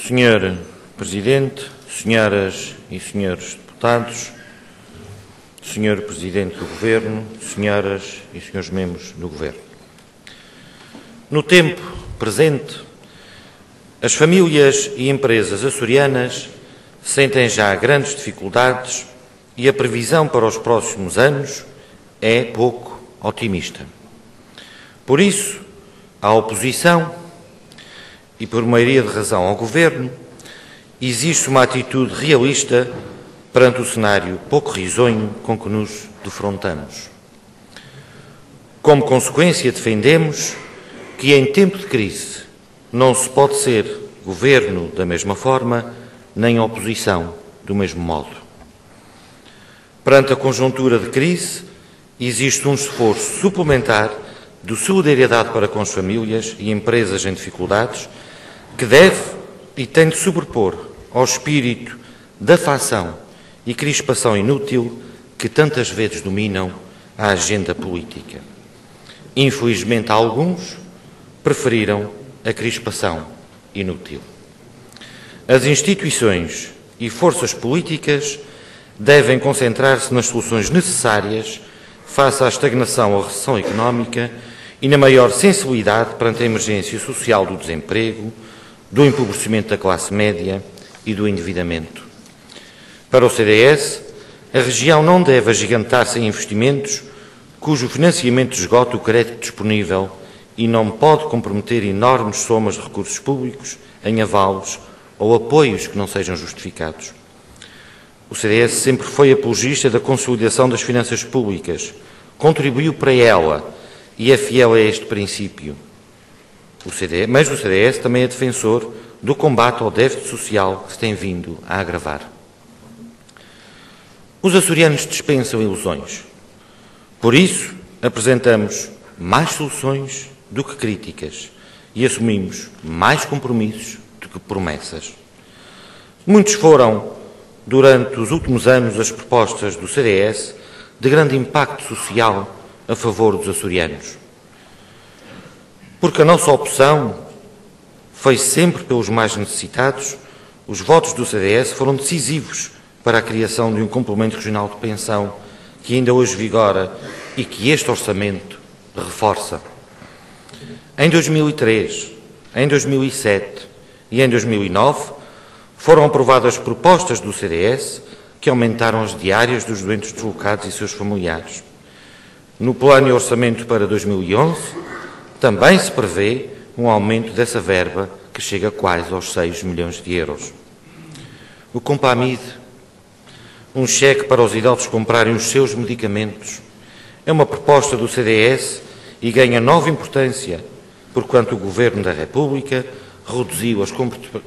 Senhor Presidente, senhoras e senhores deputados, Senhor Presidente do Governo, senhoras e senhores membros do Governo. No tempo presente, as famílias e empresas açorianas sentem já grandes dificuldades e a previsão para os próximos anos é pouco otimista. Por isso, a oposição, e por maioria de razão ao Governo, existe uma atitude realista perante o cenário pouco risonho com que nos defrontamos. Como consequência, defendemos que em tempo de crise não se pode ser Governo da mesma forma, nem oposição do mesmo modo. Perante a conjuntura de crise, existe um esforço suplementar de solidariedade para com as famílias e empresas em dificuldades que deve e tem de sobrepor ao espírito da facção e crispação inútil que tantas vezes dominam a agenda política. Infelizmente, alguns preferiram a crispação inútil. As instituições e forças políticas devem concentrar-se nas soluções necessárias face à estagnação ou recessão económica e na maior sensibilidade perante a emergência social do desemprego, do empobrecimento da classe média e do endividamento. Para o CDS, a região não deve agigantar-se em investimentos cujo financiamento esgota o crédito disponível e não pode comprometer enormes somas de recursos públicos em avalos ou apoios que não sejam justificados. O CDS sempre foi apologista da consolidação das finanças públicas, contribuiu para ela e é fiel a este princípio. Mas o CDS também é defensor do combate ao déficit social que se tem vindo a agravar. Os açorianos dispensam ilusões. Por isso, apresentamos mais soluções do que críticas e assumimos mais compromissos do que promessas. Muitos foram, durante os últimos anos, as propostas do CDS de grande impacto social a favor dos açorianos. Porque a nossa opção foi sempre pelos mais necessitados, os votos do CDS foram decisivos para a criação de um complemento regional de pensão que ainda hoje vigora e que este orçamento reforça. Em 2003, em 2007 e em 2009 foram aprovadas propostas do CDS que aumentaram as diárias dos doentes deslocados e seus familiares. No plano de orçamento para 2011 também se prevê um aumento dessa verba que chega quase aos 6 milhões de euros. O Compamid, um cheque para os idosos comprarem os seus medicamentos, é uma proposta do CDS e ganha nova importância, porquanto o Governo da República reduziu as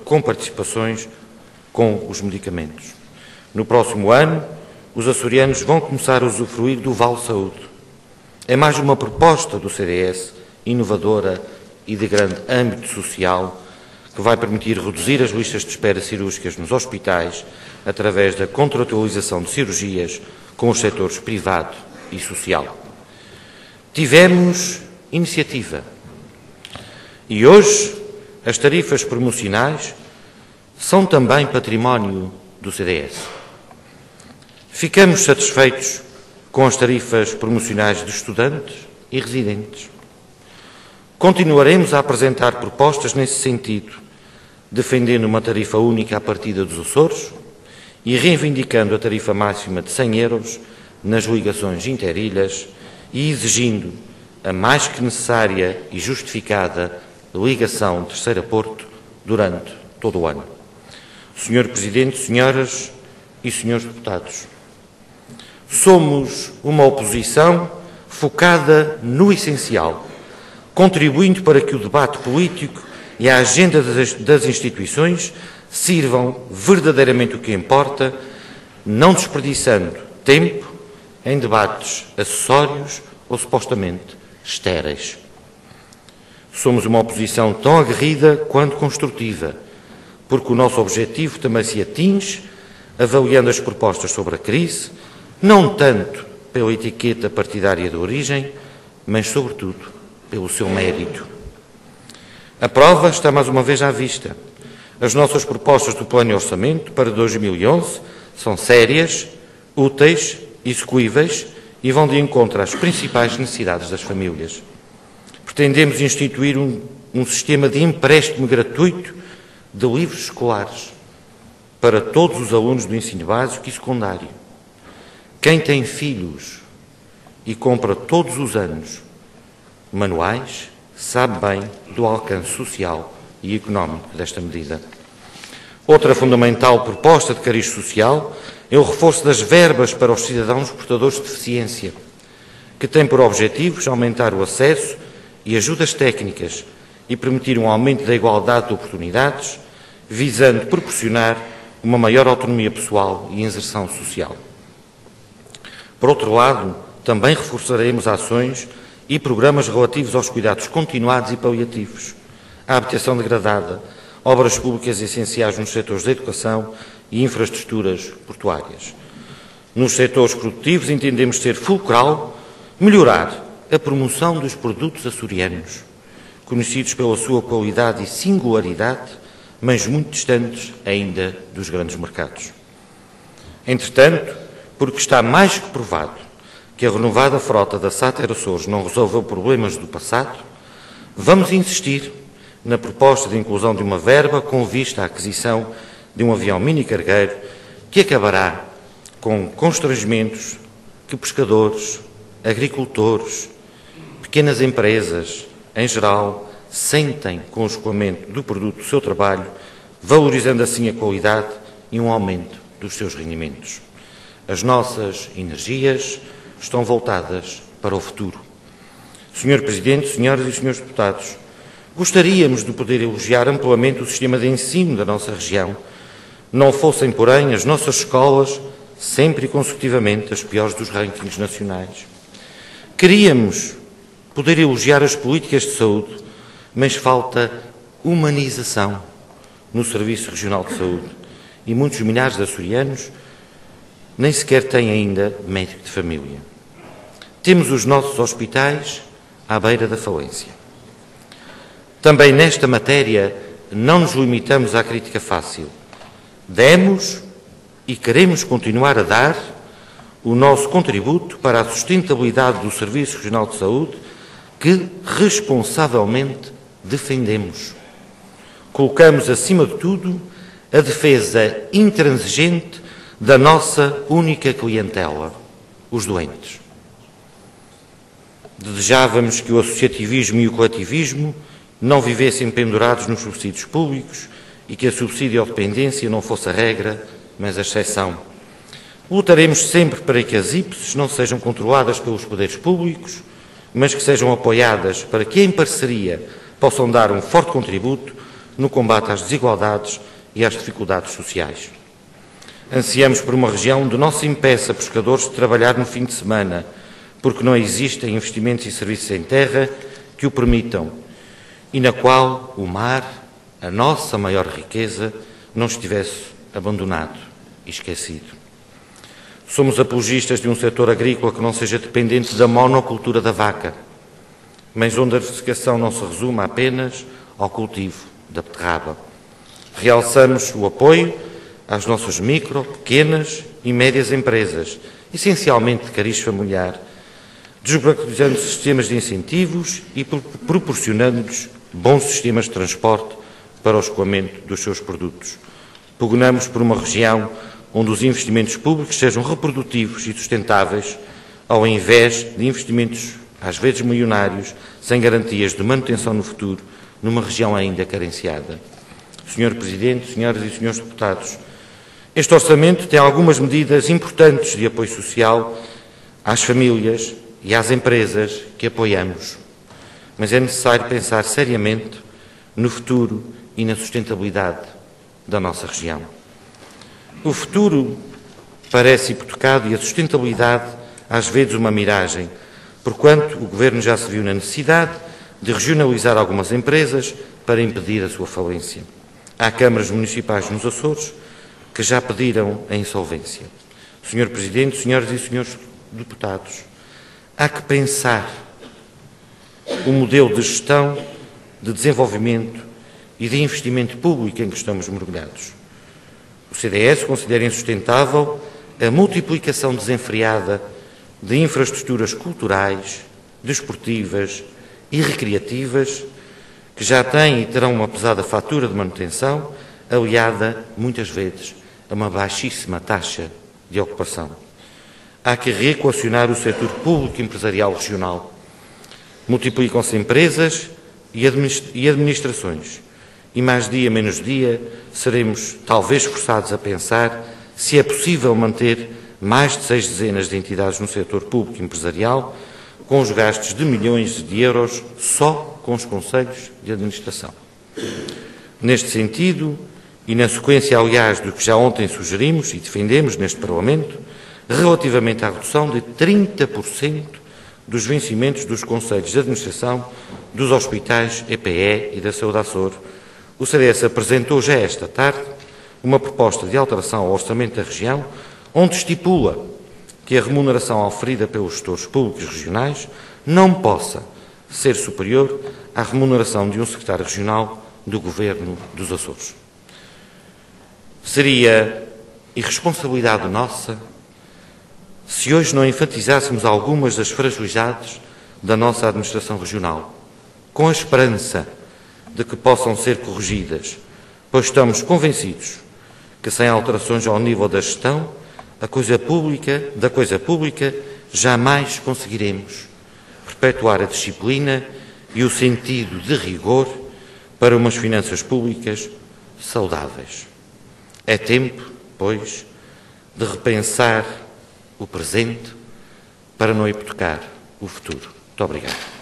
comparticipações com os medicamentos. No próximo ano, os açorianos vão começar a usufruir do Vale Saúde. É mais uma proposta do CDS, inovadora e de grande âmbito social, que vai permitir reduzir as listas de espera cirúrgicas nos hospitais através da contratualização de cirurgias com os setores privado e social. Tivemos iniciativa e hoje as tarifas promocionais são também património do CDS. Ficamos satisfeitos com as tarifas promocionais de estudantes e residentes. Continuaremos a apresentar propostas nesse sentido, defendendo uma tarifa única à partida dos Açores e reivindicando a tarifa máxima de 100 euros nas ligações interilhas e exigindo a mais que necessária e justificada ligação terceira-porto durante todo o ano. Senhor Presidente, senhoras e senhores deputados, somos uma oposição focada no essencial, contribuindo para que o debate político e a agenda das instituições sirvam verdadeiramente o que importa, não desperdiçando tempo em debates acessórios ou supostamente estéreis. Somos uma oposição tão aguerrida quanto construtiva, porque o nosso objetivo também se atinge avaliando as propostas sobre a crise, não tanto pela etiqueta partidária de origem, mas, sobretudo, pelo seu mérito. A prova está mais uma vez à vista. As nossas propostas do Plano de Orçamento para 2011 são sérias, úteis, execuíveis e vão de encontro às principais necessidades das famílias. Pretendemos instituir um sistema de empréstimo gratuito de livros escolares para todos os alunos do ensino básico e secundário. Quem tem filhos e compra todos os anos manuais sabe bem do alcance social e económico desta medida. Outra fundamental proposta de cariz social é o reforço das verbas para os cidadãos portadores de deficiência, que tem por objetivos aumentar o acesso e ajudas técnicas e permitir um aumento da igualdade de oportunidades, visando proporcionar uma maior autonomia pessoal e inserção social. Por outro lado, também reforçaremos ações e programas relativos aos cuidados continuados e paliativos, à habitação degradada, obras públicas essenciais nos setores da educação e infraestruturas portuárias. Nos setores produtivos entendemos ser fulcral melhorar a promoção dos produtos açorianos, conhecidos pela sua qualidade e singularidade, mas muito distantes ainda dos grandes mercados. Entretanto, porque está mais que provado que a renovada frota da Sáter Açores não resolveu problemas do passado, vamos insistir na proposta de inclusão de uma verba com vista à aquisição de um avião mini-cargueiro que acabará com constrangimentos que pescadores, agricultores, pequenas empresas, em geral, sentem com o escoamento do produto do seu trabalho, valorizando assim a qualidade e um aumento dos seus rendimentos. As nossas energias estão voltadas para o futuro. Senhor Presidente, senhoras e senhores deputados, gostaríamos de poder elogiar amplamente o sistema de ensino da nossa região, não fossem, porém, as nossas escolas sempre e consecutivamente as piores dos rankings nacionais. Queríamos poder elogiar as políticas de saúde, mas falta humanização no Serviço Regional de Saúde e muitos milhares de açorianos nem sequer têm ainda médico de família. Temos os nossos hospitais à beira da falência. Também nesta matéria não nos limitamos à crítica fácil. Demos e queremos continuar a dar o nosso contributo para a sustentabilidade do Serviço Regional de Saúde que responsavelmente defendemos. Colocamos acima de tudo a defesa intransigente da nossa única clientela, os doentes. Desejávamos que o associativismo e o coletivismo não vivessem pendurados nos subsídios públicos e que a subsídio-dependência não fosse a regra, mas a exceção. Lutaremos sempre para que as IPSs não sejam controladas pelos poderes públicos, mas que sejam apoiadas para que, em parceria, possam dar um forte contributo no combate às desigualdades e às dificuldades sociais. Ansiamos por uma região onde não se impeça pescadores de trabalhar no fim de semana, porque não existem investimentos e serviços em terra que o permitam, e na qual o mar, a nossa maior riqueza, não estivesse abandonado e esquecido. Somos apologistas de um setor agrícola que não seja dependente da monocultura da vaca, mas onde a diversificação não se resuma apenas ao cultivo da beterraba. Realçamos o apoio às nossas micro, pequenas e médias empresas, essencialmente de cariz familiar, desburocratizando sistemas de incentivos e proporcionando-lhes bons sistemas de transporte para o escoamento dos seus produtos. Pugnamos por uma região onde os investimentos públicos sejam reprodutivos e sustentáveis, ao invés de investimentos, às vezes milionários, sem garantias de manutenção no futuro, numa região ainda carenciada. Senhor Presidente, senhoras e senhores deputados, este orçamento tem algumas medidas importantes de apoio social às famílias e às empresas que apoiamos, mas é necessário pensar seriamente no futuro e na sustentabilidade da nossa região. O futuro parece hipotecado e a sustentabilidade às vezes uma miragem, porquanto o Governo já se viu na necessidade de regionalizar algumas empresas para impedir a sua falência. Há câmaras municipais nos Açores que já pediram a insolvência. Senhor Presidente, senhoras e senhores deputados, há que pensar o modelo de gestão, de desenvolvimento e de investimento público em que estamos mergulhados. O CDS considera insustentável a multiplicação desenfreada de infraestruturas culturais, desportivas e recreativas que já têm e terão uma pesada fatura de manutenção, aliada, muitas vezes, a uma baixíssima taxa de ocupação. Há que reequacionar o setor público empresarial regional. Multiplicam-se empresas e administrações, e mais dia menos dia seremos talvez forçados a pensar se é possível manter mais de 6 dezenas de entidades no setor público empresarial, com os gastos de milhões de euros só com os conselhos de administração. Neste sentido, e na sequência, aliás, do que já ontem sugerimos e defendemos neste Parlamento, relativamente à redução de 30% dos vencimentos dos conselhos de administração dos hospitais EPE e da Saúde Açor, o CDS apresentou já esta tarde uma proposta de alteração ao Orçamento da Região, onde estipula que a remuneração oferida pelos gestores públicos regionais não possa ser superior à remuneração de um secretário regional do Governo dos Açores. Seria irresponsabilidade nossa se hoje não enfatizássemos algumas das fragilidades da nossa administração regional, com a esperança de que possam ser corrigidas, pois estamos convencidos que sem alterações ao nível da gestão, da coisa pública, jamais conseguiremos perpetuar a disciplina e o sentido de rigor para umas finanças públicas saudáveis. É tempo, pois, de repensar o presente para não hipotecar o futuro. Muito obrigado.